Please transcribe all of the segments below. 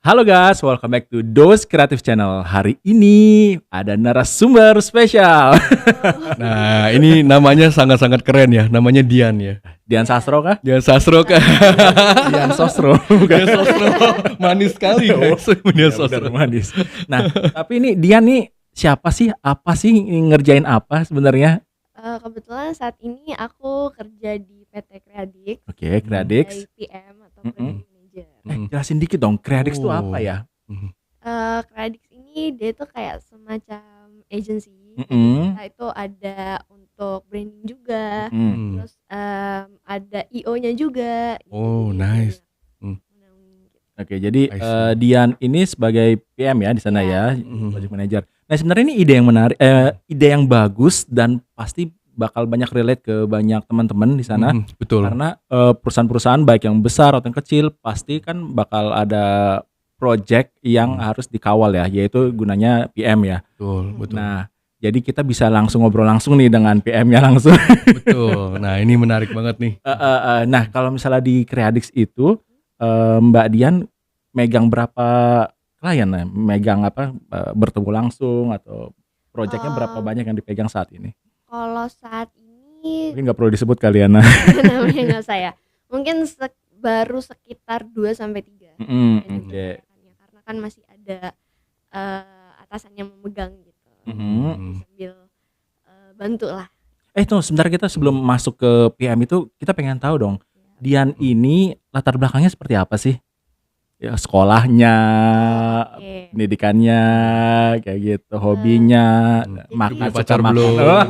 Halo guys, welcome back to Dos Kreatif Channel. Hari ini ada narasumber spesial. Nah, ini namanya sangat-sangat keren ya. Namanya Dian ya. Dian Sastro kah? Dian Sastro kan. Dian Sostro. Dian Sastro. Manis sekali guys. Dian Ya, Sastro. benar, manis. Nah, tapi ini Dian nih siapa sih? Apa sih ngerjain apa sebenarnya? Kebetulan saat ini aku kerja di PT Creadix Oke, Creadix. sebagai PM atau Mm-mm. Project Manager. Jelasin dikit dong, Creadix itu Oh. apa ya? Creadix ini dia tuh kayak semacam agency. Mm-mm. Kita itu ada untuk branding juga, Mm. terus ada IO-nya juga. Oh, Jadi, nice. gitu. Oke, jadi I see. Dian ini sebagai PM ya di sana ya, Mhm. project manager. Nah, sebenarnya ini ide yang menarik, ide yang bagus dan pasti bakal banyak relate ke banyak teman-teman di sana. Betul. Karena perusahaan-perusahaan baik yang besar atau yang kecil pasti kan bakal ada project yang harus dikawal ya, yaitu gunanya PM ya. Betul. Nah, jadi kita bisa langsung ngobrol langsung nih dengan PM-nya langsung. Betul. Nah, ini menarik banget nih. Nah, kalau misalnya di Creadix itu Mbak Dian megang berapa klien ya? Megang apa? Bertemu langsung atau projectnya berapa banyak yang dipegang saat ini? Kalau saat ini Mungkin nggak perlu disebut kalian. namanya nggak saya. Mungkin baru sekitar 2 sampai 3. Oke. Karena kan masih ada atasannya memegang gitu. Mhm. Sambil bantu lah. Tuh sebentar, kita sebelum masuk ke PM itu kita pengen tahu dong, Dian ini latar belakangnya seperti apa sih? Ya, sekolahnya, Oke. pendidikannya, kayak gitu, hobinya, makan, Punya suka pacar makan. belum? Oh.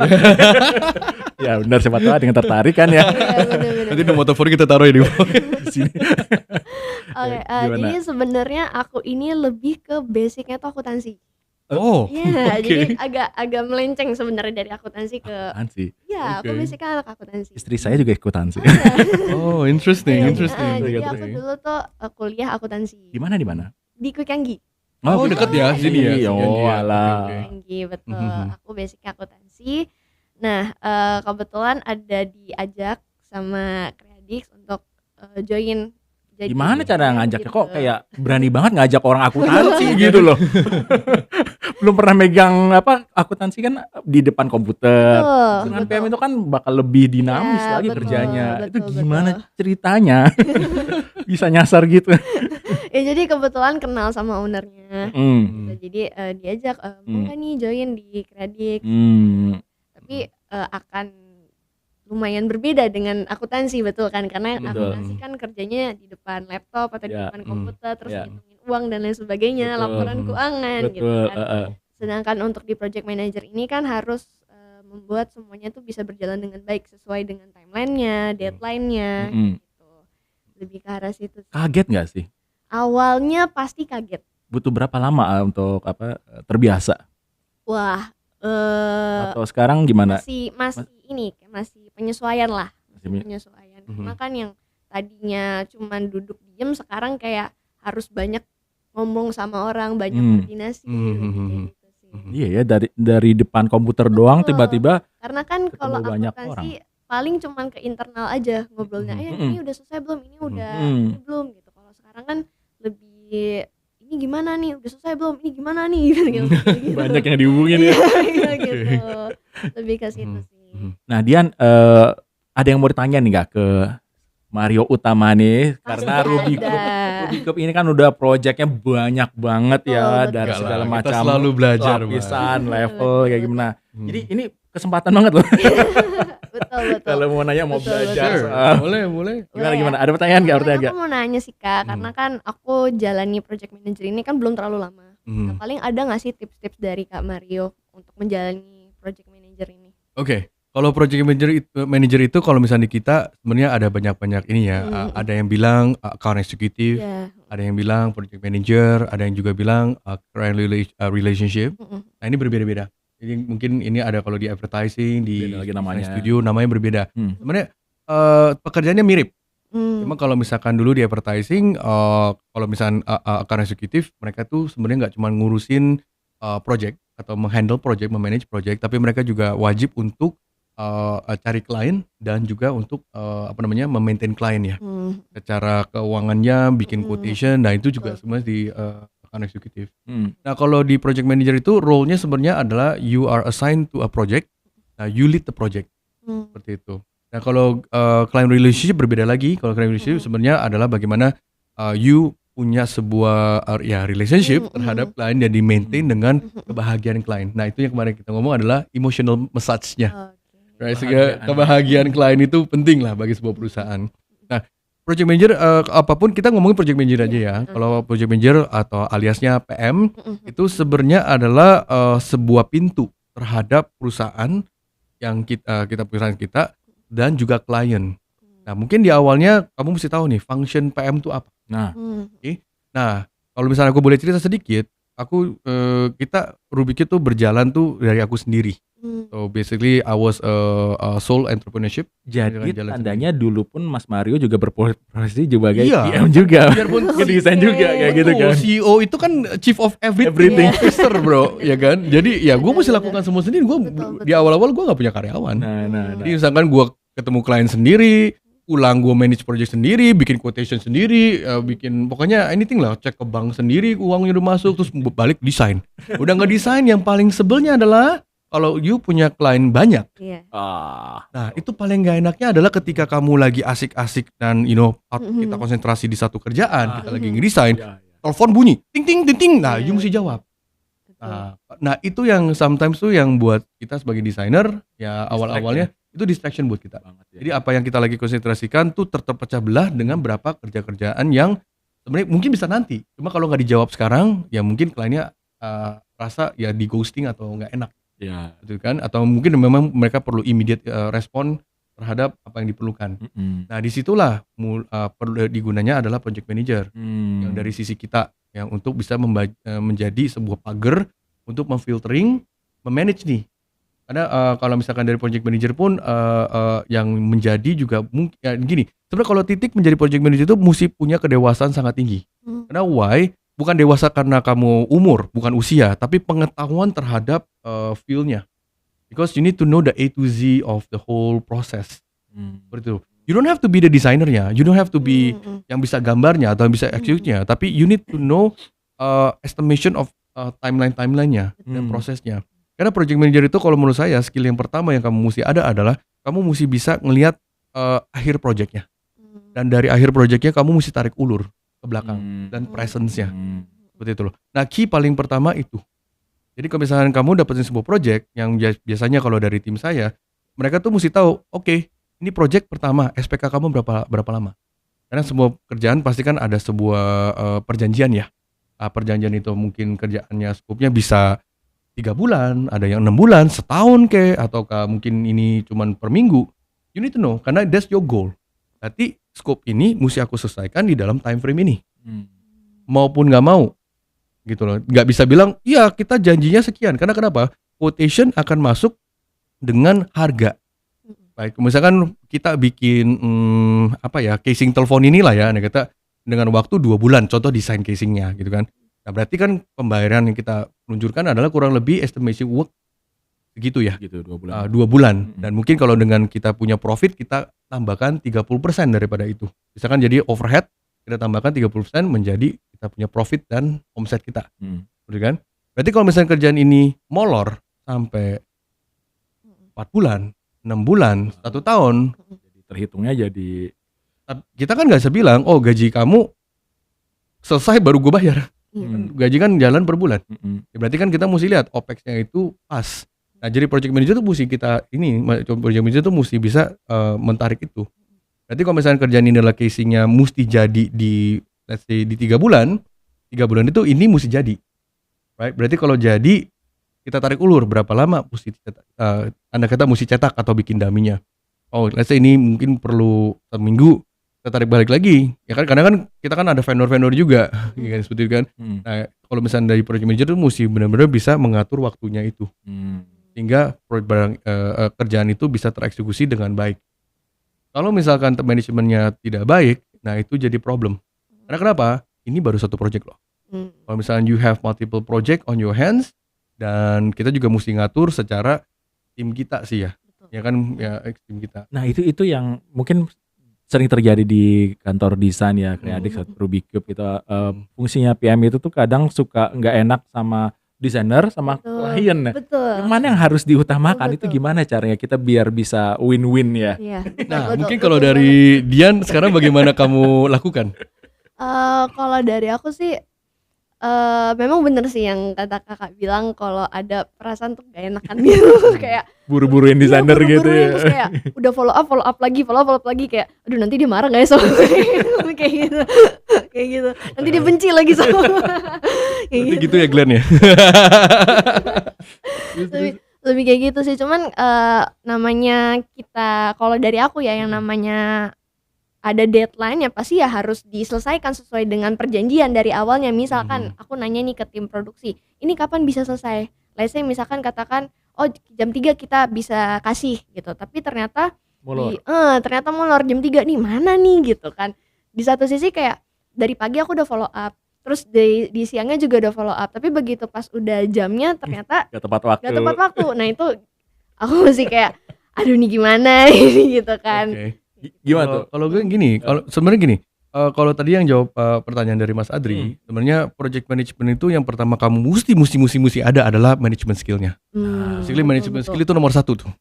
Ya benar, siapa tahu ada yang tertarik kan ya. Bener-bener. Nanti nomor telepon kita taruh ya di bawah. Di sini. Oke, Gimana? jadi sebenarnya aku ini lebih ke basicnya tuh akuntansi. Oh. Iya, Oke. jadi agak melenceng sebenarnya dari akuntansi ke Apaan sih? ya, aku Oke. basicnya anak akuntansi. Istri saya juga ikutan sih. Oh, interesting, Iya, interesting. jadi Gitu. aku dulu tuh kuliah akuntansi Di mana? di Quick Yanggi. Oh, dekat ya sini ya. Iya, Sekian oh dia. alah. Oke. Yanggi, betul. Mhm. Aku basicnya akuntansi. Nah, kebetulan ada diajak sama Creadix untuk join jadi Gimana cara PM ngajaknya? gitu. Kok kayak berani banget ngajak orang akuntansi gitu loh. Belum pernah megang apa, akuntansi kan di depan komputer. Betul, Dengan betul. PM itu kan bakal lebih dinamis Iya, lagi betul, kerjanya. Itu betul, gimana betul. ceritanya? Bisa nyasar gitu. Ya jadi kebetulan kenal sama ownernya. Hmm. Gitu. Jadi diajak mau nggak nih join di Creadix. Hmm. Tapi akan lumayan berbeda dengan akuntansi, betul kan, karena Betul. akuntansi kan kerjanya di depan laptop atau di Ya, depan komputer, terus ya. ngitungin uang dan lain sebagainya, Betul. laporan keuangan gitu Betul. kan. Sedangkan untuk di project manager ini kan harus membuat semuanya tuh bisa berjalan dengan baik sesuai dengan timelinenya, deadline-nya Mm-mm. gitu. Lebih ke arah situ sih. Kaget nggak sih? Awalnya pasti kaget. Butuh berapa lama untuk apa terbiasa? Wah, Atau sekarang gimana? masih penyesuaian lah. Masih- Penyesuaian. Karena kan yang tadinya cuman duduk diem, sekarang kayak harus banyak ngomong sama orang, banyak koordinasi kayak gitu sih. Iya ya, dari depan komputer doang Betul. tiba-tiba. Karena kan Ketemu kalau banyak akuntansi paling cuman ke internal aja ngobrolnya. Ini udah selesai belum? Ini udah ini belum gitu. Kalau sekarang kan lebih ini gimana nih? Udah selesai belum? Ini gimana nih? Gitu. Banyak yang dihubungin ya. Iya gitu. Lebih ke situ sih. Nah Dian, ada yang mau ditanya nih gak ke Mario Utama nih? Karena Pasti Ruby ada. Cup ini kan udah projectnya banyak banget ya, Betul, dari betul. segala Kita macam selalu belajar, lapisan, Bang. level kayak gimana. Hmm. Jadi ini kesempatan banget loh. Betul. Kalau mau nanya, mau Betul, belajar Sure. soal Boleh. gimana? Ada pertanyaan nggak? Aku mau nanya sih Kak, karena kan aku jalani project manager ini kan belum terlalu lama. Nah, paling ada nggak sih tips-tips dari Kak Mario untuk menjalani project manager ini? Oke, kalau project manager itu kalau misalnya kita sebenarnya ada banyak ini ya. Ada yang bilang account executive, Ya. ada yang bilang project manager, ada yang juga bilang client relationship. Nah, ini berbeda-beda. Jadi mungkin ini ada kalau di advertising, di Beda lagi namanya. design studio namanya berbeda. Sebenarnya pekerjaannya mirip. Cuma Hmm. kalau misalkan dulu di advertising, kalau misalkan account executive, mereka tuh sebenarnya nggak cuma ngurusin project atau menghandle project, memanage project, tapi mereka juga wajib untuk cari klien dan juga untuk memaintain klien ya. Secara keuangannya, bikin quotation, nah itu juga semuanya di account eksekutif. Nah kalau di project manager itu role-nya sebenarnya adalah you are assigned to a project, nah you lead the project, seperti itu. Nah kalau client relationship berbeda lagi. Kalau client relationship sebenarnya adalah bagaimana you punya sebuah relationship terhadap klien dan di-maintain dengan kebahagiaan klien. Nah itu yang kemarin kita ngomong adalah emotional massage-nya. Right, sehingga kebahagiaan klien itu penting lah bagi sebuah perusahaan. Nah project manager apapun kita ngomongin project manager aja ya. Kalau project manager atau aliasnya PM itu sebenarnya adalah sebuah pintu terhadap perusahaan yang kita perusahaan kita dan juga klien. Nah mungkin di awalnya kamu mesti tahu nih function PM itu apa. Nah, nah kalau misalnya aku boleh cerita sedikit, kita Rubik itu berjalan tuh dari aku sendiri. So basically I was a sole entrepreneurship. Jadi tandanya dulu pun Mas Mario juga berprofesi sebagai PM juga. Biarpun desain juga kayak gitu kan. CEO itu kan chief of everything officer bro, ya kan. Jadi ya gue mesti lakukan semua sendiri. Gue di awal-awal gue nggak punya karyawan. Jadi misalkan gue ketemu klien sendiri, gue manage project sendiri, bikin quotation sendiri, bikin pokoknya anything lah, cek ke bank sendiri, uangnya udah masuk, terus balik desain. Udah nggak desain, yang paling sebelnya adalah kalau you punya klien banyak. Nah itu paling nggak enaknya adalah ketika kamu lagi asik-asik dan kita konsentrasi di satu kerjaan, kita lagi ngedesain, telepon bunyi, ting ting ting ting, nah you mesti jawab. Nah itu yang sometimes tuh yang buat kita sebagai desainer ya awal-awalnya itu distraction buat kita. Jadi apa yang kita lagi konsentrasikan tuh terpecah belah dengan berapa kerjaan yang sebenarnya mungkin bisa nanti. Cuma kalau nggak dijawab sekarang, ya mungkin kliennya rasa ya di ghosting atau nggak enak. Ya, gitu kan? Atau mungkin memang mereka perlu immediate respon terhadap apa yang diperlukan. Nah disitulah perlu digunanya adalah project manager yang dari sisi kita yang untuk bisa menjadi sebuah pagar untuk memfiltering, memanage nih. Karena kalau misalkan dari project manager pun yang menjadi juga mungkin gini. Sebenarnya kalau titik menjadi project manager itu mesti punya kedewasaan sangat tinggi. Karena why? Bukan dewasa karena kamu umur, bukan usia, tapi pengetahuan terhadap feel-nya. Because you need to know the A to Z of the whole process. Seperti itu. You don't have to be the designer-nya, you don't have to be yang bisa gambarnya atau yang bisa execute-nya, tapi you need to know estimation of timeline-nya dan prosesnya. Karena project manager itu kalau menurut saya skill yang pertama yang kamu mesti ada adalah kamu mesti bisa ngelihat akhir projectnya. Dan dari akhir projectnya kamu mesti tarik ulur ke belakang dan presence-nya. Seperti itu loh. Nah key paling pertama itu. Jadi kalau misalkan kamu dapetin sebuah project yang biasanya kalau dari tim saya, mereka tuh mesti tahu, oke, ini project pertama, SPK kamu berapa lama? Karena semua kerjaan pasti kan ada sebuah perjanjian ya. Perjanjian itu mungkin kerjaannya skupnya bisa 3 bulan, ada yang 6 bulan, setahun ataukah mungkin ini cuman per minggu. You need to know, karena that's your goal. Berarti scope ini mesti aku selesaikan di dalam time frame ini. Maupun gak mau. Gitu loh. Gak bisa bilang, iya kita janjinya sekian. Karena kenapa? Quotation akan masuk dengan harga. Baik, misalkan kita bikin casing telepon inilah ya, kita dengan waktu 2 bulan, contoh desain casingnya gitu kan. Nah berarti kan pembayaran yang kita luncurkan adalah kurang lebih estimation work segitu ya. Gitu, 2 bulan. 2 bulan. Dan mungkin kalau dengan kita punya profit, kita tambahkan 30% daripada itu. Misalkan jadi overhead, kita tambahkan 30% menjadi kita punya profit dan omset kita. Betul kan? Berarti kalau misalnya kerjaan ini molor sampai 4 bulan, 6 bulan, 1 tahun, terhitungnya jadi kita kan nggak bisa bilang, oh gaji kamu selesai baru gue bayar. Gaji kan jalan per bulan. Berarti kan kita mesti lihat OPEX-nya itu pas. Nah jadi project manager itu mesti project manager itu mesti bisa mentarik itu. Berarti kalau misalnya kerjaan ini adalah casing-nya mesti jadi di let's say di 3 bulan, 3 bulan itu ini mesti jadi. Right? Berarti kalau jadi kita tarik ulur berapa lama mesti Anda kata mesti cetak atau bikin daminya. Oh let's say ini mungkin perlu seminggu, kita tarik balik lagi, ya kan? Karena kan kita kan ada vendor-vendor juga, ya kan seperti itu kan. Nah, kalau misalnya dari project manager itu mesti benar-benar bisa mengatur waktunya itu, sehingga kerjaan itu bisa tereksekusi dengan baik. Kalau misalkan manajemennya tidak baik, nah itu jadi problem. Karena kenapa? Ini baru satu project loh. Kalau misalnya you have multiple project on your hands, dan kita juga mesti ngatur secara tim kita sih ya. ya kan, ya tim kita. Nah itu yang mungkin sering terjadi di kantor desain ya, Creadix atau Rubikub gitu. Fungsinya PM itu tuh kadang suka nggak enak sama desainer sama klien. Betul. Yang mana yang harus diutamakan, Betul. itu gimana caranya kita biar bisa win-win ya? Iya. Nah, mungkin kalau dari Dian sekarang bagaimana kamu lakukan? Kalau dari aku sih memang bener sih yang kata kakak bilang, kalau ada perasaan tuh gak enakan gitu. Kayak Buru-buruin desainer gitu ya. Terus kayak udah follow up lagi kayak aduh nanti dia marah gak ya sama gue kayak gitu nanti dia benci lagi sama kayak Gitu ya Glenn ya. lebih kayak gitu sih. Cuman namanya kita, kalau dari aku ya, yang namanya ada deadline ya pasti ya harus diselesaikan sesuai dengan perjanjian dari awalnya. Misalkan aku nanya nih ke tim produksi, ini kapan bisa selesai? Let's say misalkan katakan jam 3 kita bisa kasih gitu, tapi ternyata ternyata molor jam 3 nih, mana nih gitu kan. Di satu sisi kayak dari pagi aku udah follow up, terus di siangnya juga udah follow up, tapi begitu pas udah jamnya ternyata gak tepat waktu. Nah itu aku masih kayak aduh nih gimana ini gitu kan. Gimana tuh? Kalau gue gini, kalau sebenarnya gini, kalau tadi yang jawab pertanyaan dari Mas Adri, sebenarnya project management itu yang pertama kamu mesti ada adalah management skillnya. Basically management skill itu nomor 1 tuh.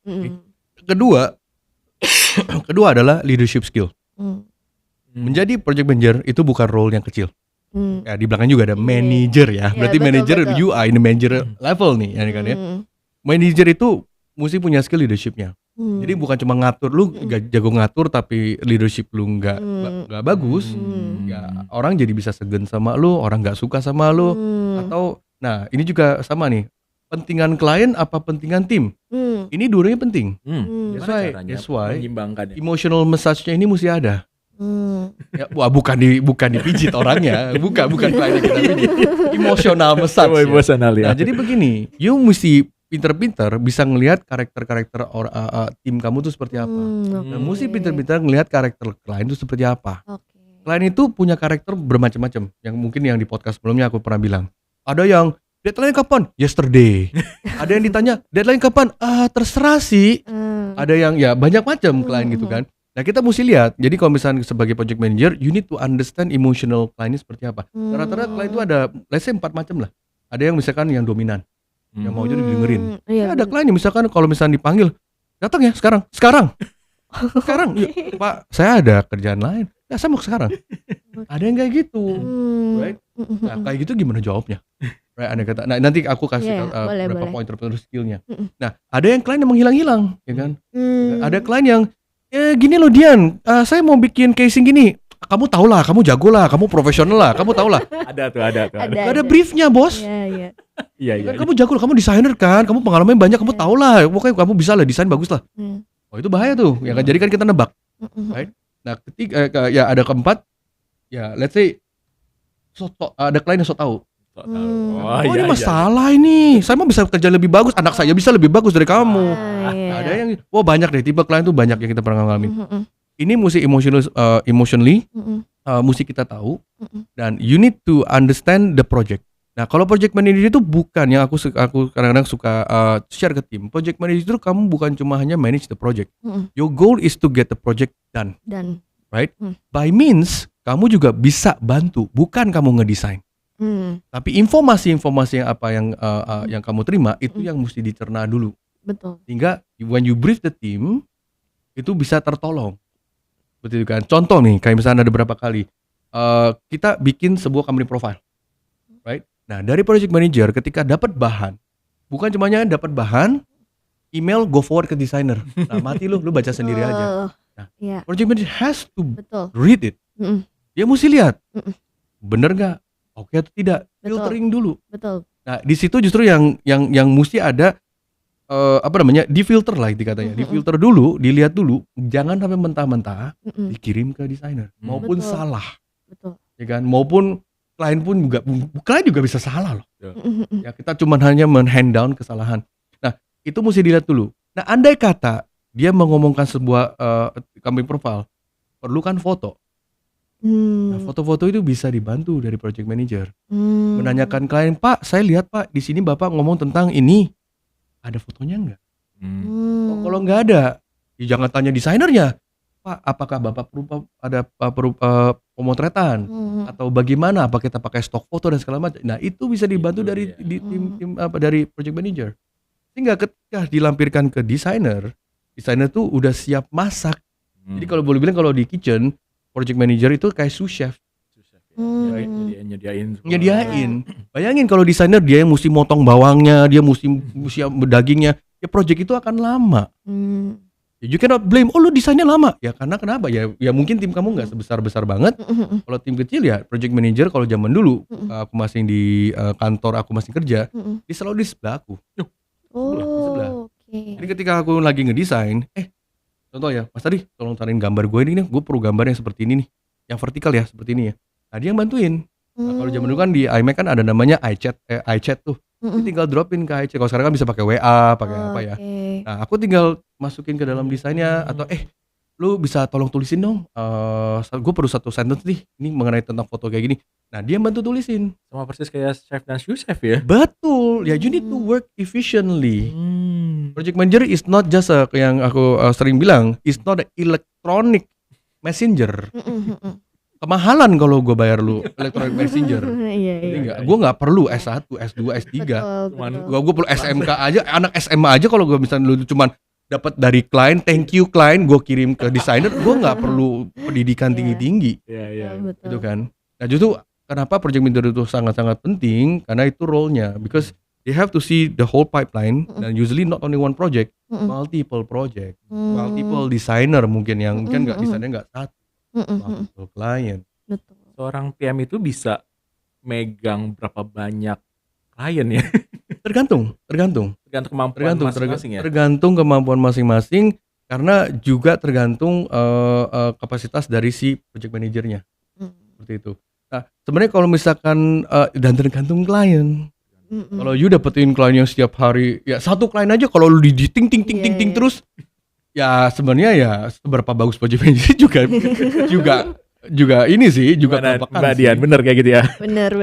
Kedua adalah leadership skill. Menjadi project manager itu bukan role yang kecil. Ya di belakang juga ada manager ya. Berarti manager you are in the manager level nih, ya kan ya. Manager itu mesti punya skill leadershipnya. Jadi bukan cuma ngatur, lu jago ngatur tapi leadership lu nggak bagus, ya orang jadi bisa segan sama lu, orang nggak suka sama lu, atau nah ini juga sama nih, pentingan klien apa pentingan tim, ini dua-duanya penting. That's why emotional massage-nya ini mesti ada. Ya, wah bukan dipijit orangnya, bukan kliennya kita pijit, emotional massage. Ya. Nah jadi begini, you mesti pinter-pinter bisa ngelihat karakter tim kamu tuh seperti apa. Dan mesti pinter-pinter ngelihat karakter klien itu seperti apa. Klien itu punya karakter bermacam-macam. Yang mungkin yang di podcast sebelumnya aku pernah bilang. Ada yang deadline kapan? Yesterday. Ada yang ditanya deadline kapan? Terserah sih. Ada yang ya banyak macam klien gitu kan. Nah kita mesti lihat. Jadi kalau misalnya sebagai project manager, you need to understand emotional kliennya seperti apa. Rata-rata klien itu ada, let's say 4 macam lah. Ada yang misalkan yang dominan. Yang mau jadi didengerin. Ada klien yang misalkan kalau misalnya dipanggil, datang ya sekarang. Yuk, Pak, saya ada kerjaan lain. Ya saya mau sekarang. Ada yang kayak gitu, right? Nah kayak gitu gimana jawabnya? Right, ada kata. Nah nanti aku kasih beberapa poin tertentu skillnya. Nah ada yang klien yang menghilang-hilang, ya kan? Ada klien yang gini loh Dian, saya mau bikin casing gini. Kamu tau lah, kamu jago lah, kamu profesional lah, kamu tau lah. Ada. Ada briefnya bos. Iya. Kamu jago lah, kamu desainer kan, kamu pengalaman banyak, kamu tau lah, pokoknya kamu bisa lah, desain bagus lah. Oh itu bahaya tuh, ya kan? Jadi kan kita nebak. Right? Nah ketiga, ya ada keempat, ya let's say ada klien yang so tau. Ini masalah ini, saya mau bisa kerja lebih bagus, anak saya bisa lebih bagus dari kamu. Ada yang, banyak deh, tipe klien tuh banyak yang kita pernah ngalamin. Ini mesti emotionally, mesti kita tahu, dan you need to understand the project. Nah kalau project manager itu bukan yang aku kadang-kadang suka share ke tim. Project manager itu kamu bukan cuma hanya manage the project. Your goal is to get the project done. Right? By means kamu juga bisa bantu, bukan kamu ngedesain. Tapi informasi-informasi yang kamu terima itu yang mesti dicerna dulu. Betul. Sehingga when you brief the team itu bisa tertolong. Betul kan? Contoh nih, kayak misalnya ada beberapa kali kita bikin sebuah company profile, right? Nah dari project manager ketika dapat bahan, bukan cuma dapat bahan, email go forward ke designer. Nah mati lu baca sendiri aja. Nah, project manager has to read it. Dia mesti lihat, bener nggak, oke atau tidak, filtering dulu. Betul. Nah di situ justru yang mesti ada difilter lah itu katanya. Difilter dulu, dilihat dulu, jangan sampai mentah-mentah dikirim ke desainer maupun salah. Betul. Ya kan? Maupun klien juga bisa salah loh. Ya kita cuma hanya hand down kesalahan. Nah, itu mesti dilihat dulu. Nah, andai kata dia mengomongkan sebuah company profile, perlu kan foto. Nah, foto-foto itu bisa dibantu dari project manager. Menanyakan klien, "Pak, saya lihat Pak, di sini Bapak ngomong tentang ini. Ada fotonya enggak?" Kalau nggak ada, ya jangan tanya desainernya, Pak, apakah Bapak perlu pemotretan atau bagaimana? Apa kita pakai stok foto dan segala macam. Nah, itu bisa dibantu dari tim dari project manager. Sehingga ketika dilampirkan ke desainer tuh udah siap masak. Jadi kalau boleh bilang kalau di kitchen, project manager itu kayak sous chef. Nyediain. Bayangin kalau desainer dia yang mesti motong bawangnya, dia mesti dagingnya, ya project itu akan lama. You cannot blame, lu desainnya lama. Ya karena kenapa? Ya mungkin tim kamu nggak sebesar banget. Kalau tim kecil ya project manager kalau zaman dulu aku masih di kantor, aku masih kerja, dia selalu di sebelah aku. Di sebelah. Jadi ketika aku lagi ngedesain, contoh ya, Mas tadi tolong cariin gambar gue ini nih, gue perlu gambar yang seperti ini nih, yang vertikal ya, seperti ini ya. Nah dia yang bantuin. Nah, kalau zaman dulu kan di iMac kan ada namanya iChat tuh. Dia tinggal dropin ke iChat. Kalau sekarang kan bisa pakai WA, pakai apa ya. Nah aku tinggal masukin ke dalam desainnya atau lu bisa tolong tulisin dong. Gue perlu satu sentence nih, ini mengenai tentang foto kayak gini. Nah dia bantu tulisin. Sama persis kayak chef dan sous chef ya. Betul. Ya you need to work efficiently. Project manager is not just yang aku sering bilang, is not an electronic messenger. Kemahalan kalau gue bayar lu electronic messenger. Gue nggak perlu S1, S2, S3. Gue perlu SMK aja, anak SMA aja kalau gue misalnya lu cuman dapat dari klien, thank you klien, gue kirim ke desainer, gue nggak perlu pendidikan tinggi-tinggi. Gitu kan. Nah justru kenapa project manager itu sangat-sangat penting, karena itu role-nya, because they have to see the whole pipeline, dan usually not only one project, multiple project, multiple designer mungkin yang mungkin nggak desainnya nggak satu. Multiple client. Betul. Seorang PM itu bisa megang berapa banyak klien ya? Tergantung kemampuan masing-masing ya. Tergantung kemampuan masing-masing, karena juga tergantung kapasitas dari si project manajernya. Seperti itu. Nah, sebenarnya kalau misalkan dan tergantung klien. Kalau you dapetin klien yang setiap hari, ya satu klien aja kalau lu di ting terus, ya sebenarnya ya seberapa bagus project manager juga ini sih juga Mbak Dian bener kayak gitu ya. Bener.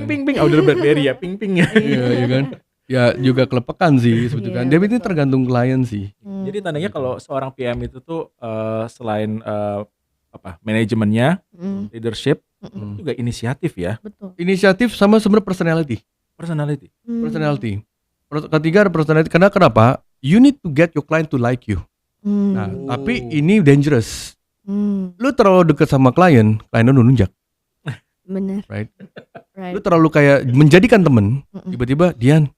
Ping udah BlackBerry ya, ping ya. Iya kan. Ya juga kelepekan sih sebetulnya. Dia itu tergantung klien sih. Jadi tandanya kalau seorang PM itu tuh selain manajemennya, leadership, juga inisiatif ya. Betul. Inisiatif sama sebenarnya personality. Ketiga ada personality. Karena kenapa? You need to get your client to like you. Nah, tapi ini dangerous. Lu terlalu dekat sama klien lu nunjak. Bener. Right. Lu terlalu kayak menjadikan temen. Tiba-tiba Dian,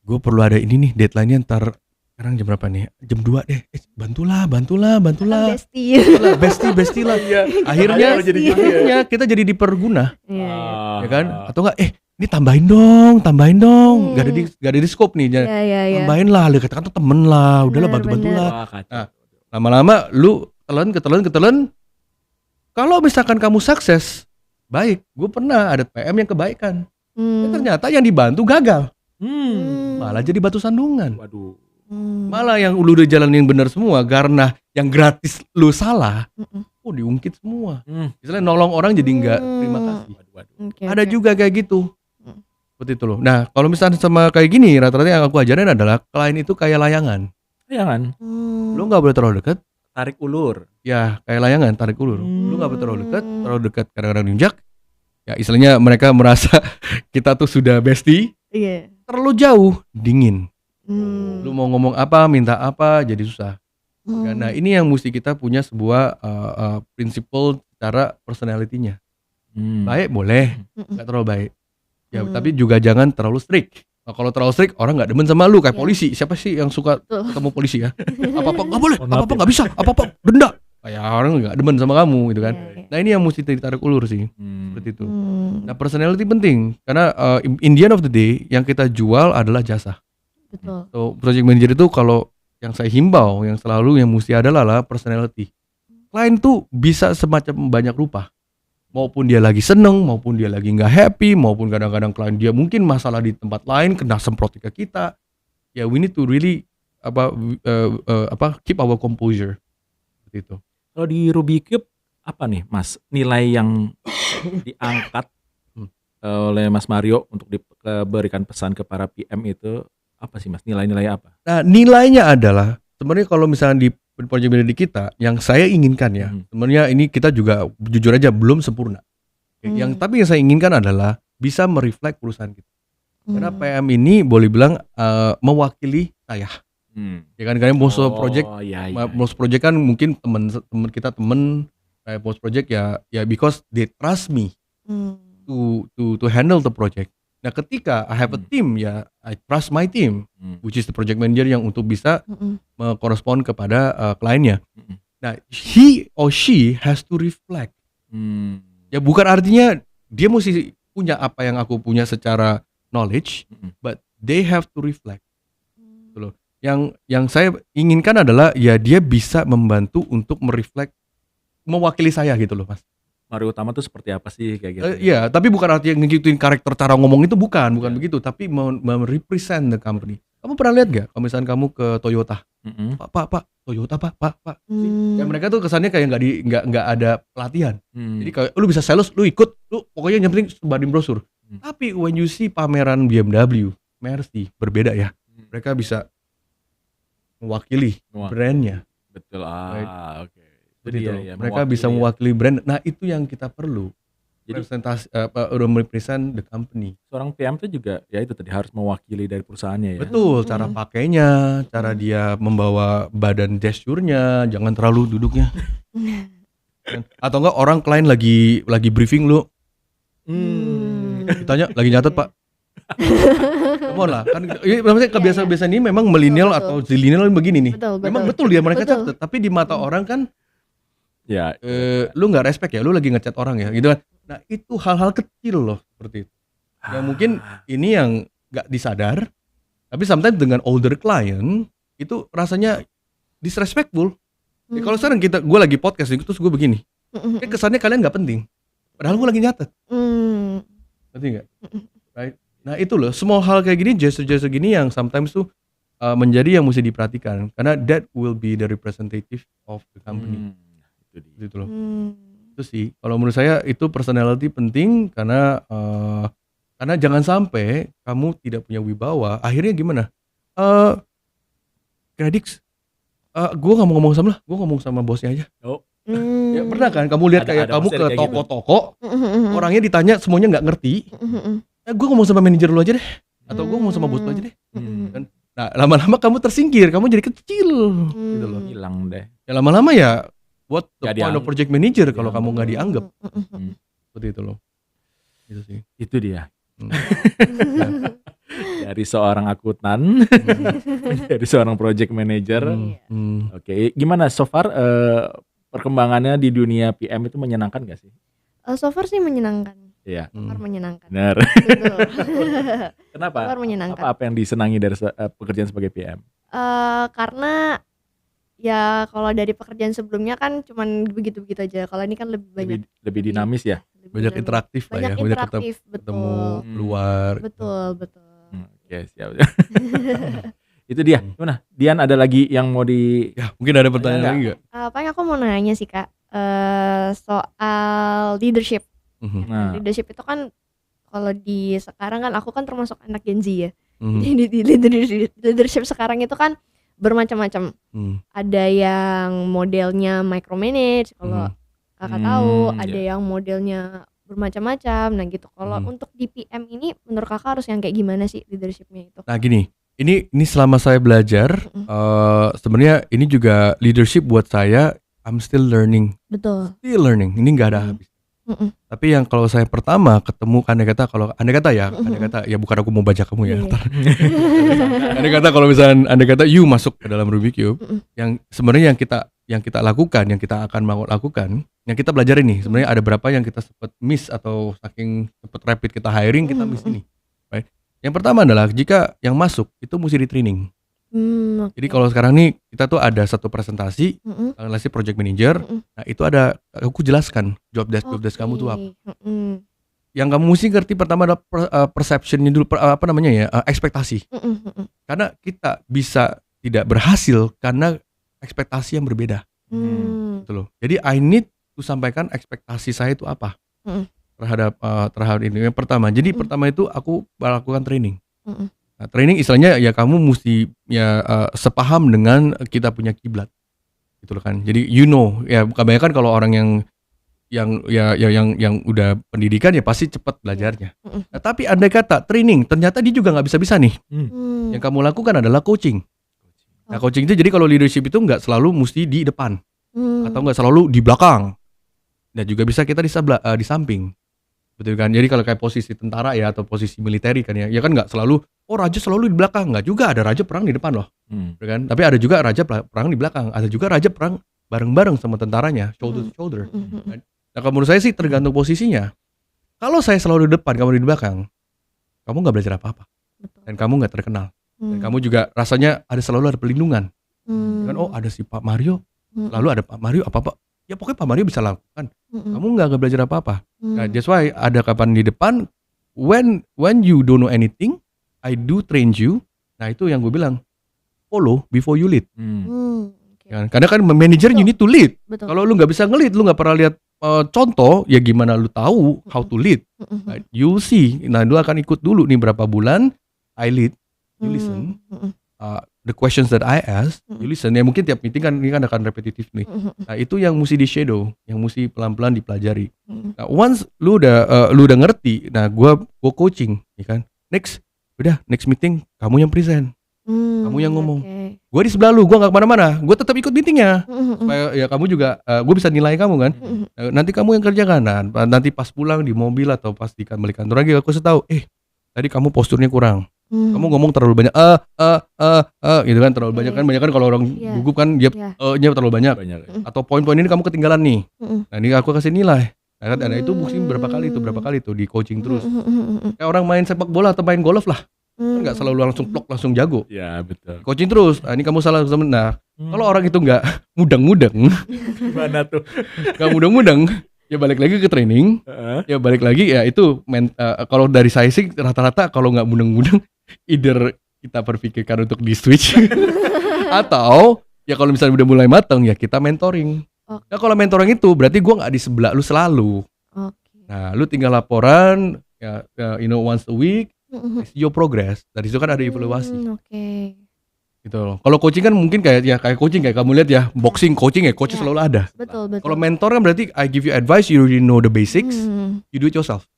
gue perlu ada ini nih, deadline-nya ntar sekarang jam berapa nih? Jam 2 deh. Bantulah. Bestie lah. Akhirnya kita jadi diperguna. Ya kan? Atau enggak ini tambahin dong. Gak ada di scope nih. Tambahin lah, lu katakan tuh temen lah, udahlah bantu lah. Nah, lama-lama lu ketelen. Kalau misalkan kamu sukses, baik. Gue pernah ada PM yang kebaikan. Ternyata yang dibantu gagal. Malah jadi batu sandungan. Waduh. Malah yang lu udah jalanin bener semua, karena yang gratis lu salah, diungkit semua. Misalnya nolong orang jadi nggak terima kasih. Ada juga kayak gitu. Seperti itu loh. Nah, kalau misalnya sama kayak gini, rata-rata yang aku ajarin adalah klien itu kayak layangan. Lu nggak boleh terlalu dekat. Tarik ulur. Ya, kayak layangan, tarik ulur. Lu nggak boleh terlalu dekat, kadang-kadang ninjak. Ya, istilahnya mereka merasa kita tuh sudah bestie. Iya. Terlalu jauh, dingin. Lu mau ngomong apa, minta apa, jadi susah. Nah, ini yang mesti kita punya sebuah prinsipal cara personality-nya. Baik boleh, nggak terlalu baik. Ya, tapi juga jangan terlalu strict. Nah, kalau terlalu strict, orang nggak demen sama lu kayak polisi. Siapa sih yang suka ketemu polisi ya? Apa-apa nggak boleh, apa-apa nggak bisa, apa-apa denda. Kayak orang nggak demen sama kamu gitu kan. Nah, ini yang mesti ditarik ulur sih. Seperti itu. Nah, personality penting karena in the end of the day yang kita jual adalah jasa. Betul. So, project manager itu kalau yang saya himbau, yang selalu yang mesti adalah personality. Klien tuh bisa semacam banyak rupa. Maupun dia lagi seneng, maupun dia lagi nggak happy, maupun kadang-kadang klien dia mungkin masalah di tempat lain kena semprot ke kita. Ya, we need to really keep our composure. Seperti itu. Kalau di Ruby Cube apa nih Mas nilai yang diangkat oleh Mas Mario untuk diberikan pesan ke para PM itu apa sih Mas, nilai-nilai apa? Nah, nilainya adalah sebenarnya kalau misalnya di project manager kita, yang saya inginkan ya, sebenarnya ini kita juga jujur aja belum sempurna. Tapi yang saya inginkan adalah bisa mereflect perusahaan kita. Karena PM ini boleh bilang mewakili saya. Ya kan, karena most project kan mungkin teman kita kayak most project ya because they trust me to handle the project. Nah, ketika I have a team ya I trust my team, which is the project manager yang untuk bisa korespon kepada kliennya. Nah, he or she has to reflect. Ya bukan artinya dia mesti punya apa yang aku punya secara knowledge, but they have to reflect. Gitu loh. Yang saya inginkan adalah ya dia bisa membantu untuk mereflect, mewakili saya gitu loh, Mas. Mari utama tuh seperti apa sih kayak gitu? Iya, tapi bukan artinya ngikutin karakter cara ngomong itu bukan begitu, tapi merepresent the company. Kamu pernah lihat gak kalau misalnya kamu ke Toyota? Pak, Toyota Pak. Ya mereka tuh kesannya kayak nggak ada pelatihan. Jadi kayak lu bisa sales, lu ikut, lu pokoknya yang penting sebarin brosur. Tapi when you see pameran BMW, Mercy, berbeda ya. Mereka bisa mewakili brandnya. Betul. Right? Oke. Ya, mereka bisa mewakili brand. Nah, itu yang kita perlu. Jadi representasi represent the company. Seorang PM itu juga ya itu tadi harus mewakili dari perusahaannya ya. Betul, cara pakainya, cara dia membawa badan gesturnya, jangan terlalu duduknya. Atau enggak orang klien lagi briefing lu. Ditanya lagi nyatet, Pak. Come on lah, kan maksudnya kebiasaan ini memang milenial atau zilenial begini nih. Memang betul dia mereka catat, tapi di mata orang kan ya lu nggak respect ya, lu lagi ngechat orang ya gitu kan. Nah itu hal-hal kecil loh seperti itu yang mungkin ini yang nggak disadar, tapi sometimes dengan older client itu rasanya disrespectful. Ya, kalau sekarang gue lagi podcast terus gue begini, kayak kesannya kalian nggak penting, padahal gue lagi nyatet. Ngerti nggak? Right? Nah itu loh, small hal kayak gini, gesture gini yang sometimes tuh menjadi yang mesti diperhatikan, karena that will be the representative of the company. Gitu loh. Itu sih kalau menurut saya itu personality penting, karena jangan sampai kamu tidak punya wibawa, akhirnya gimana? Kredix, gue nggak mau ngomong sama lah, gue ngomong sama bosnya aja. Ya pernah kan kamu lihat kayak kamu ke toko-toko, orangnya ditanya semuanya nggak ngerti, gue ngomong sama manajer lu aja deh, atau gue ngomong sama bos lu aja deh. Nah lama-lama kamu tersingkir, kamu jadi kecil gitu loh, hilang deh ya lama-lama ya. What the point of project manager kalau kamu nggak dianggap? Seperti itu loh. Itu sih. Itu dia. Dari seorang akuntan, dari seorang project manager. Oke, gimana so far perkembangannya di dunia PM itu menyenangkan gak sih? So far sih menyenangkan. Iya. So far menyenangkan. Benar. Kenapa? So far menyenangkan. Apa yang disenangi dari pekerjaan sebagai PM? Karena ya kalau dari pekerjaan sebelumnya kan cuman begitu-begitu aja. Kalau ini kan lebih banyak, lebih dinamis ya. Banyak interaktif lah ya. Banyak interaktif, ketemu luar. Betul. Oke, siap. Itu dia. Gimana? Dian ada lagi yang mau Ya, mungkin ada pertanyaan lagi enggak? Paling aku mau nanya sih Kak, soal leadership. Nah. Leadership itu kan kalau di sekarang kan aku kan termasuk anak Gen Z ya. Jadi di leadership sekarang itu kan bermacam-macam. Ada yang modelnya micromanage, kalau kakak tahu, ada yang modelnya bermacam-macam. Nah gitu. Kalau untuk di PM ini menurut kakak harus yang kayak gimana sih leadershipnya itu? Nah gini, ini selama saya belajar, sebenarnya ini juga leadership buat saya, I'm still learning. Betul. Still learning. Ini nggak ada habis. Tapi yang kalau saya pertama ketemu andai kata ya bukan aku mau baca kamu ya. Andai kata kalau misalnya andai kata you masuk ke dalam Rubik Cube, yang sebenarnya yang kita lakukan, yang kita akan mau lakukan, yang kita belajar ini sebenarnya ada berapa yang kita sempat miss atau saking cepat rapid kita hiring kita miss ini. Right? Yang pertama adalah jika yang masuk itu mesti di training. Jadi kalau sekarang nih kita tuh ada satu presentasi, let's say project manager, nah itu ada aku jelaskan job desk kamu tuh apa. Yang kamu mesti ngerti pertama adalah perceptionnya dulu, ekspektasi. Karena kita bisa tidak berhasil karena ekspektasi yang berbeda. Gitu loh. Jadi I need to sampaikan ekspektasi saya itu apa terhadap ini. Yang pertama, jadi pertama itu aku melakukan training. Nah, training istilahnya ya kamu mesti ya sepaham dengan kita punya kiblat. Gitu loh kan. Jadi ya kebanyakan kalau orang yang udah pendidikan ya pasti cepat belajarnya. Nah, tapi andai kata training ternyata dia juga nggak bisa nih. Yang kamu lakukan adalah coaching. Nah, coaching itu jadi kalau leadership itu nggak selalu mesti di depan atau nggak selalu di belakang. Dan juga bisa kita di samping. Betul kan? Jadi kalau kayak posisi tentara ya atau posisi militer kan ya kan nggak selalu raja selalu di belakang, nggak juga, ada raja perang di depan loh. Betul kan? Tapi ada juga raja perang di belakang, ada juga raja perang bareng-bareng sama tentaranya, shoulder to shoulder. Nah, kalau menurut saya sih tergantung posisinya. Kalau saya selalu di depan, kamu di belakang, kamu nggak belajar apa-apa. Dan kamu nggak terkenal. Dan kamu juga rasanya selalu ada perlindungan. Kan ada si Pak Mario, lalu ada Pak Mario apa-apa. Ya pokoknya Pak Mario bisa lakukan. Kamu nggak belajar apa-apa. Nah, that's why ada kapan di depan, when you don't know anything, I do train you. Nah, itu yang gue bilang, follow before you lead. Karena kan manager you need to lead. Kalau lu nggak bisa nge-lead, lu nggak pernah lihat contoh, ya gimana lu tahu how to lead? Right? You see, nah lu akan ikut dulu nih berapa bulan, I lead, you listen. The questions that I ask, you listen. Ya mungkin tiap meeting kan ini kan akan repetitif nih. Nah itu yang mesti di shadow, yang mesti pelan-pelan dipelajari. Nah once lu udah ngerti, nah gua coaching, ya kan. Next meeting kamu yang present, kamu yang ngomong. Gua di sebelah lu, gua nggak kemana-mana, gua tetap ikut meetingnya. Supaya ya kamu juga, gua bisa nilai kamu kan. Nanti kamu yang kerjakan. Nah, nanti pas pulang di mobil atau pas di balik kantor lagi aku kasih tahu, tadi kamu posturnya kurang. Kamu ngomong terlalu banyak gitu kan, terlalu banyak kan kalau orang gugup kan dia terlalu banyak. Atau poin-poin ini kamu ketinggalan nih. Nah, ini aku kasih nilai. Nah, itu bukti berapa kali tuh di coaching terus. Kayak orang main sepak bola atau main golf lah. Kan enggak selalu langsung plok langsung jago. Ya, betul. Coaching terus. Nah, ini kamu salah. Nah, kalau orang itu enggak mudeng-mudeng. Gimana tuh? Enggak mudeng-mudeng. Ya balik lagi ke training. Ya balik lagi ya itu kalau dari saya sih rata-rata kalau nggak mudeng-mudeng either kita perpikirkan untuk di switch atau ya kalau misalnya udah mulai mateng ya kita mentoring. Nah kalau mentoring itu berarti gue nggak di sebelah lu selalu. Nah lu tinggal laporan ya once a week, see your progress. Dari situ kan ada evaluasi. Gitu loh. Kalau coaching kan mungkin kayak coaching kayak kamu lihat ya, boxing coaching ya, coach selalu ada. Betul. Kalau mentor kan berarti I give you advice, you already know the basics, you do it yourself.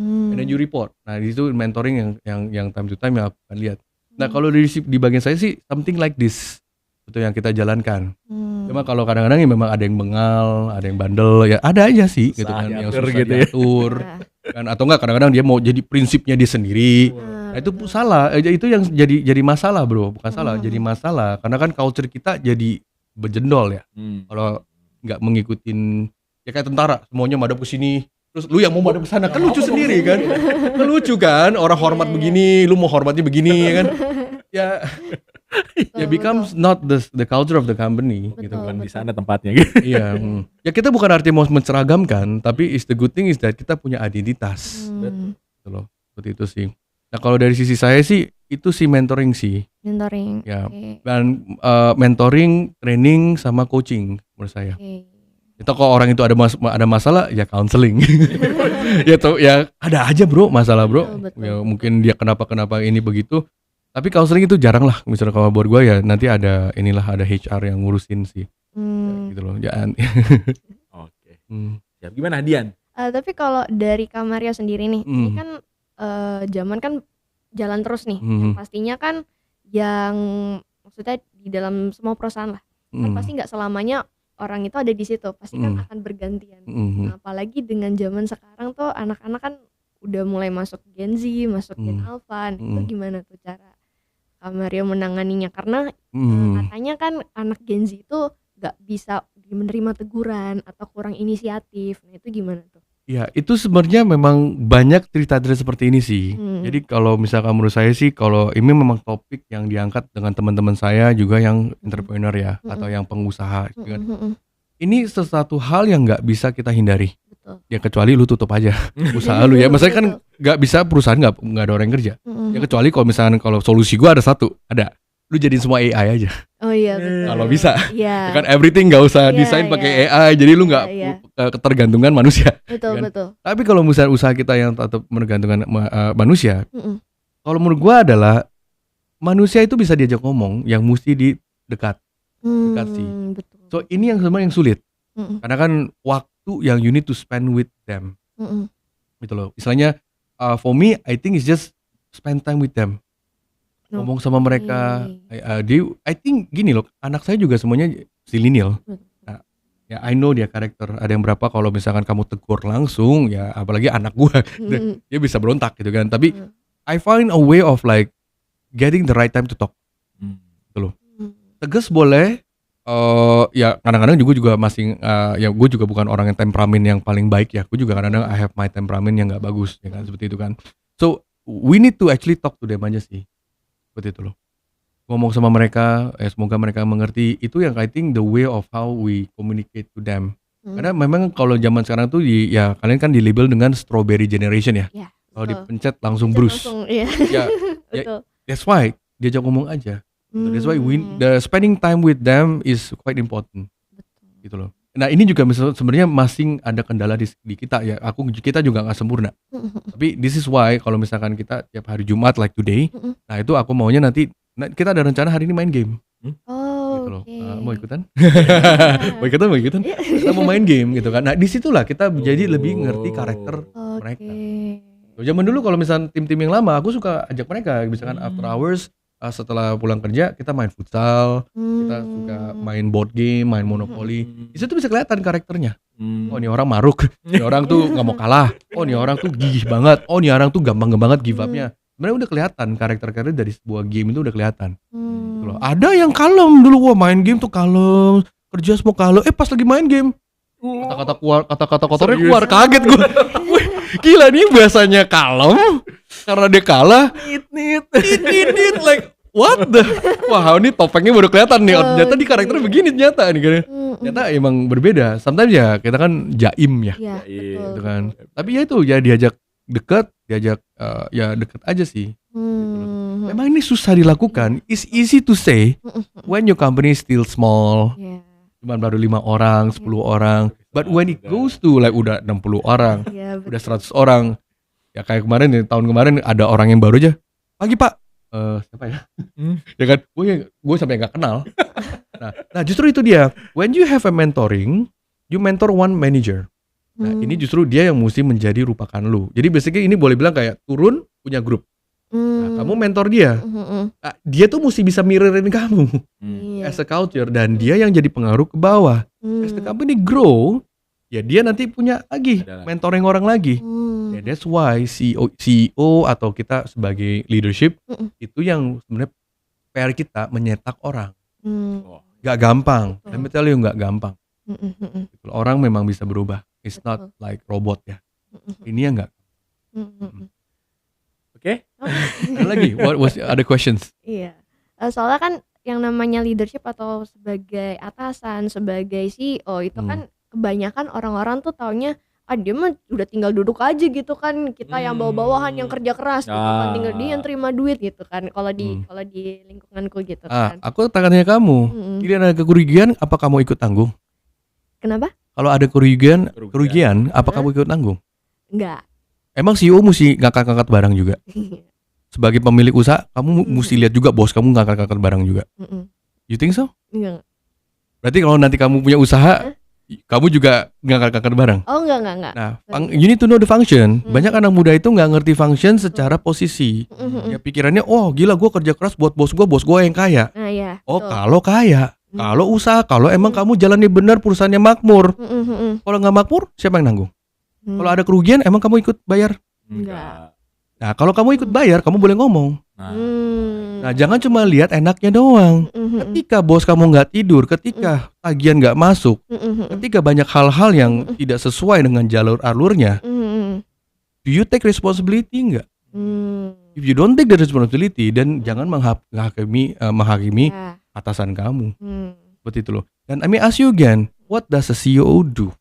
And then you report. Nah, itu mentoring yang time to time yang aku akan lihat. Nah, kalau di bagian saya sih something like this. Itu yang kita jalankan. Cuma kalau kadang-kadang ya memang ada yang bengal, ada yang bandel, ya ada aja sih gitu kan yang susah gitu diatur. Kan atau enggak kadang-kadang dia mau jadi prinsipnya dia sendiri. Nah, itu salah, itu yang jadi masalah bro, bukan salah, jadi masalah karena kan culture kita jadi bejendol ya. Kalau nggak mengikutin ya kayak tentara, semuanya madep ke sini, terus lu yang mau madep ke sana kan lucu sendiri kan, kan lucu kan, orang hormat begini, lu mau hormatnya begini ya kan, ya becomes not the culture of the company gitu kan di sana tempatnya gitu. Iya, ya kita bukan arti mau menceragamkan, tapi the good thing is that kita punya identitas, gitu loh, seperti itu sih. Nah kalau dari sisi saya sih itu sih mentoring sih. Mentoring. Ya. Dan mentoring, training sama coaching menurut saya. Itu kalau orang itu ada masalah ya counseling. ya ada aja bro masalah bro. Betul. Ya mungkin dia kenapa ini begitu. Tapi counseling itu jarang lah. Misalnya kalau buat gue ya nanti ada HR yang ngurusin sih. Ya, gitu loh. Jangan. Oke. Siap. Gimana Dian? Tapi kalau dari Kak Mario sendiri nih, ini kan zaman kan jalan terus nih. Yang pastinya kan yang maksudnya di dalam semua perusahaan lah. Kan pasti nggak selamanya orang itu ada di situ. Pasti kan akan bergantian. Nah, apalagi dengan zaman sekarang tuh anak-anak kan udah mulai masuk Gen Z, masuk Gen Alpha. Itu gimana tuh cara Kak Mario menanganinya? Karena katanya kan anak Gen Z itu nggak bisa menerima teguran atau kurang inisiatif. Nah itu gimana tuh? Ya itu sebenarnya memang banyak cerita seperti ini sih. Jadi kalau misalkan menurut saya sih kalau ini memang topik yang diangkat dengan teman-teman saya juga yang entrepreneur ya atau yang pengusaha. Ini sesuatu hal yang nggak bisa kita hindari. Betul. Ya kecuali lu tutup aja usaha lu ya. Maksudnya kan nggak bisa perusahaan nggak ada orang yang kerja. Ya kecuali kalau misalkan kalau solusi gua ada. Lu jadiin semua AI aja. Oh iya betul. Kalau bisa. Iya. Kan everything nggak usah desain pakai AI. Jadi lu nggak ketergantungan manusia. Betul kan? Betul. Tapi kalau misalnya usaha kita yang tetap menggantungkan manusia, kalau menurut gua adalah manusia itu bisa diajak ngomong, yang mesti dekati. Betul. So ini yang sebenarnya yang sulit. Karena kan waktu yang you need to spend with them. Gitu loh. Istilahnya for me I think it's just spend time with them. Ngomong sama mereka. I think gini loh, anak saya juga semuanya zillennial. Nah, ya I know dia karakter. Ada yang berapa kalau misalkan kamu tegur langsung, ya apalagi anak gua, dia bisa berontak gitu kan. Tapi I find a way of like getting the right time to talk. Gitu loh. Tegas boleh. Ya kadang-kadang juga masih ya gue juga bukan orang yang temperamen yang paling baik ya. Gue juga kadang-kadang I have my temperamen yang nggak bagus ya kan, seperti itu kan. So we need to actually talk to them aja sih, seperti itu loh. Ngomong sama mereka, semoga mereka mengerti. Itu yang I think the way of how we communicate to them. Karena memang kalau zaman sekarang tuh ya kalian kan di label dengan strawberry generation ya. Kalau dipencet langsung Bruce. Ya, that's why diajak ngomong aja. That's why the spending time with them is quite important. Gitu loh. Nah ini juga sebenarnya masih ada kendala di kita ya. Kita juga nggak sempurna. Tapi this is why kalau misalkan kita tiap hari Jumat like today, nah itu aku maunya nanti kita ada rencana hari ini main game. Gitu loh. Mau ikutan? Mau ikutan? Kita mau main game gitu kan. Nah disitulah kita jadi lebih ngerti karakter mereka. Zaman dulu kalau misalkan tim-tim yang lama, aku suka ajak mereka, misalkan after hours. Setelah pulang kerja kita main futsal, kita suka main board game, main monopoli. Di situ bisa kelihatan karakternya. Oh ini orang maruk, ini orang tuh nggak mau kalah. Oh ini orang tuh gigih banget. Oh ini orang tuh gampang banget give up-nya. Sebenarnya udah kelihatan karakter-karakter dari sebuah game itu udah kelihatan. Ada yang kalem dulu, wah main game tuh kalem, kerja semua kalem. Pas lagi main game, kata-kata kotornya keluar, kaget gue. Gila nih biasanya kalem. Karena dia kalah, nit, like what the, wah ini topengnya baru kelihatan nih. Ternyata di karakternya begini ternyata nih kan. Ternyata emang berbeda. Sometimes ya kita kan jaim ya, gitu kan. Tapi ya itu ya diajak deket, ya deket aja sih. Memang ini susah dilakukan. It's easy to say when your company is still small, cuma baru 5 orang, 10 orang. But when it goes to like udah 60 orang, udah 100 orang. Ya kayak kemarin nih, tahun kemarin ada orang yang baru aja. Pagi Pak, siapa ya? Ya kan, gue sampai nggak kenal. Nah justru itu dia. When you have a mentoring, you mentor one manager. Nah ini justru dia yang mesti menjadi rupakan lu. Jadi basically ini boleh bilang kayak turun punya grup. Nah, kamu mentor dia. Nah, dia tuh mesti bisa mirrorin kamu as a culture, dan dia yang jadi pengaruh ke bawah. As the company grow, ya dia nanti punya lagi mentoring orang lagi. Ya that's why CEO atau kita sebagai leadership itu yang sebenarnya PR kita menyetak orang. Gak gampang. Let me tell you, gak gampang. Orang memang bisa berubah. It's not like robot ya. Ini yang gak. Oke. Ada lagi? Ada questions? Iya. Soalnya kan yang namanya leadership atau sebagai atasan, sebagai CEO itu kan kebanyakan orang-orang tuh taunya dia mah udah tinggal duduk aja gitu kan, kita yang bawa-bawahan yang kerja keras gitu kan, tinggal dia yang terima duit gitu kan, kalau di lingkunganku gitu kan. Aku tanya kamu, ini ada kerugian apa kamu ikut tanggung? Kenapa? Kalau ada kerugian apa kamu ikut tanggung? Enggak. Emang CEO mesti ngangkat-ngangkat barang juga? Sebagai pemilik usaha, kamu mesti lihat juga bos kamu ngangkat-ngangkat barang juga. You think so? Enggak. Berarti kalau nanti kamu punya usaha, kamu juga ngangkat-ngangkat barang? Oh enggak. Nah, you need to know the function. Banyak anak muda itu nggak ngerti function secara posisi. Ya pikirannya, oh gila gue kerja keras buat bos gue yang kaya. Nah, ya, oh kalau kaya, kalau usaha, kalau emang kamu jalannya benar, perusahaannya makmur. Kalau nggak makmur, siapa yang nanggung? Kalau ada kerugian, emang kamu ikut bayar? Enggak. Nah kalau kamu ikut bayar, kamu boleh ngomong. Nah jangan cuma lihat enaknya doang. Ketika bos kamu nggak tidur, ketika tagihan nggak masuk, ketika banyak hal-hal yang tidak sesuai dengan jalur alurnya, do you take responsibility nggak? If you don't take the responsibility, dan jangan menghakimi atasan kamu. Seperti itu loh. Dan I mean ask you again, what does a CEO do?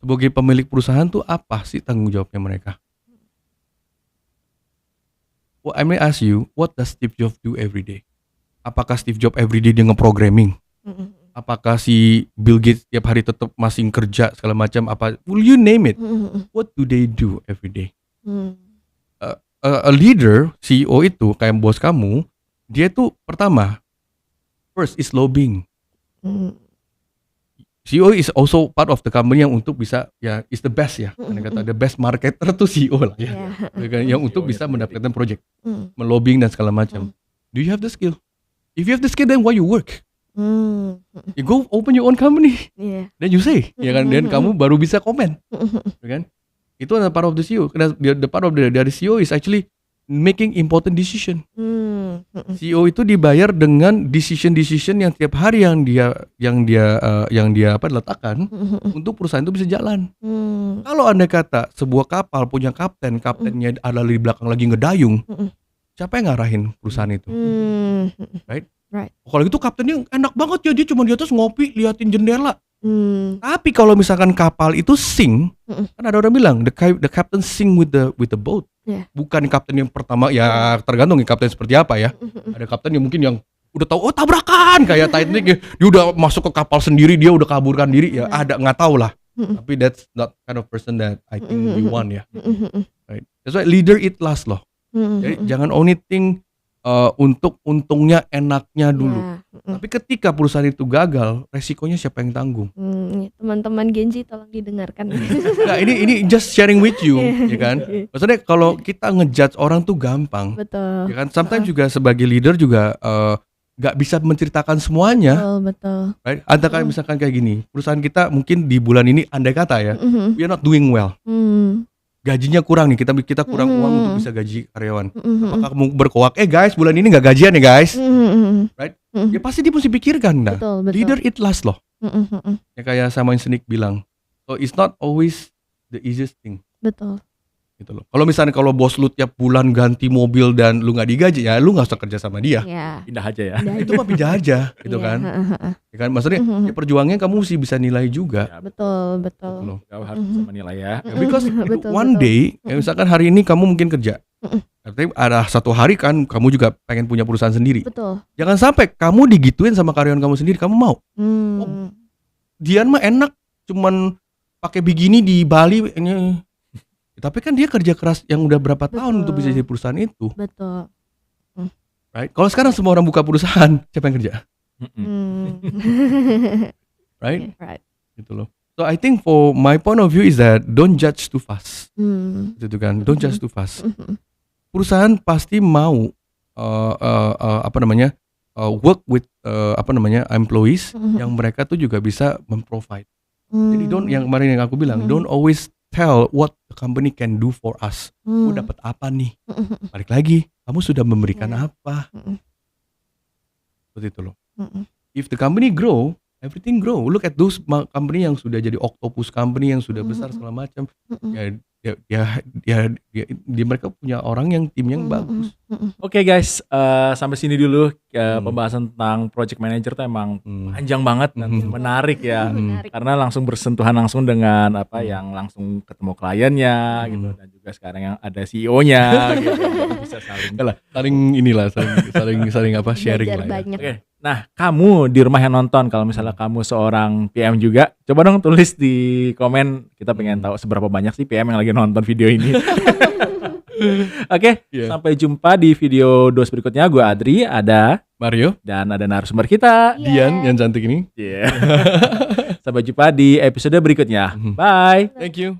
Sebagai pemilik perusahaan tuh apa sih tanggung jawabnya mereka? Well, I may ask you, what does Steve Jobs do every day? Apakah Steve Jobs every day dia nge-programming? Apakah si Bill Gates tiap hari tetap masih kerja segala macam? Apa? Will you name it? What do they do every day? a leader, CEO itu kayak bos kamu, dia tuh pertama, first is lobbying. CEO is also part of the company yang untuk bisa ya is the best ya. Karena kata the best marketer tuh CEO lah ya. Yang untuk bisa mendapatkan project, melobbying dan segala macam. Do you have the skill? If you have the skill, then why you work? You go open your own company. Then you say, ya kan? Dan kamu baru bisa komen, ya kan? Itu adalah part of the CEO. Karena the part of dari CEO is actually making important decision. CEO itu dibayar dengan decision yang tiap hari yang dia letakkan untuk perusahaan itu bisa jalan. Kalau andai kata sebuah kapal punya kaptennya adalah di belakang lagi ngedayung, siapa yang ngarahin perusahaan itu? Right? Kalau gitu kaptennya enak banget ya, dia cuma di atas ngopi liatin jendela. Tapi kalau misalkan kapal itu sink, kan ada orang bilang the captain sink with the boat. Bukan kapten yang pertama, ya tergantung ya kapten seperti apa ya. Ada kapten yang mungkin yang udah tahu tabrakan kayak Titanic ya, dia udah masuk ke kapal sendiri, dia udah kaburkan diri ya, ada nggak tahu lah. Tapi that's not kind of person that I think we want ya. Right? That's why leader it last loh. Jadi jangan only think untuk untungnya enaknya dulu. Tapi ketika perusahaan itu gagal, resikonya siapa yang tanggung? Teman-teman Genji tolong didengarkan. Nah, ini just sharing with you, ya kan? Maksudnya kalau kita ngejudge orang tuh gampang. Betul. Ya kan? Sometimes juga sebagai leader juga nggak bisa menceritakan semuanya. Betul. Right? Kayak misalkan kayak gini, perusahaan kita mungkin di bulan ini andai kata ya, we are not doing well. Gajinya kurang nih, kita kurang uang untuk bisa gaji karyawan. Apakah kamu berkoak, guys bulan ini nggak gajian ya guys, right? Ya pasti dia mesti pikirkan, nah. Betul. Leader it last loh. Ya kayak Simon Sinek bilang, so it's not always the easiest thing. Betul. Gitu loh. Kalau misalnya bos lu tiap bulan ganti mobil dan lu nggak digaji, ya lu nggak usah kerja sama dia. Pindah aja ya. Itu mah pindah aja, gitu kan? Ya kan, maksudnya ya perjuangannya kamu mesti bisa nilai juga. Ya, betul. Kau harus bisa menilai ya. Because one day, ya misalkan hari ini kamu mungkin kerja, tapi ada satu hari kan kamu juga pengen punya perusahaan sendiri. Betul. Jangan sampai kamu digituin sama karyawan kamu sendiri, kamu mau? Dian mah enak, cuman pakai bikini di Bali. Tapi kan dia kerja keras yang udah berapa tahun untuk bisa jadi perusahaan itu. Betul. Right? Kalau sekarang semua orang buka perusahaan, siapa yang kerja? Right? Gitu loh. So I think for my point of view is that don't judge too fast. Gitu kan? Don't judge too fast. Perusahaan pasti mau work with employees yang mereka tuh juga bisa memprovide. Jadi yang kemarin yang aku bilang, don't always tell what the company can do for us. Kamu dapat apa nih? Balik lagi, kamu sudah memberikan apa? Seperti itu loh. If the company grow, everything grow. Look at those company yang sudah jadi octopus company yang sudah besar segala macam. Dia mereka punya orang yang tim yang bagus. Oke guys, sampai sini dulu pembahasan tentang project manager tuh emang panjang banget dan menarik ya. Karena langsung bersentuhan langsung dengan yang langsung ketemu kliennya gitu, dan juga sekarang yang ada CEO-nya gitu. Bisa saling sharing lah ya. Oke. Nah, kamu di rumah yang nonton, kalau misalnya kamu seorang PM juga, coba dong tulis di komen, kita pengen tahu seberapa banyak sih PM yang lagi nonton video ini. Oke, sampai jumpa di video dos berikutnya. Gue Adri, ada Mario, dan ada narasumber kita, Dian yang cantik ini. Sampai jumpa di episode berikutnya. Bye. Thank you.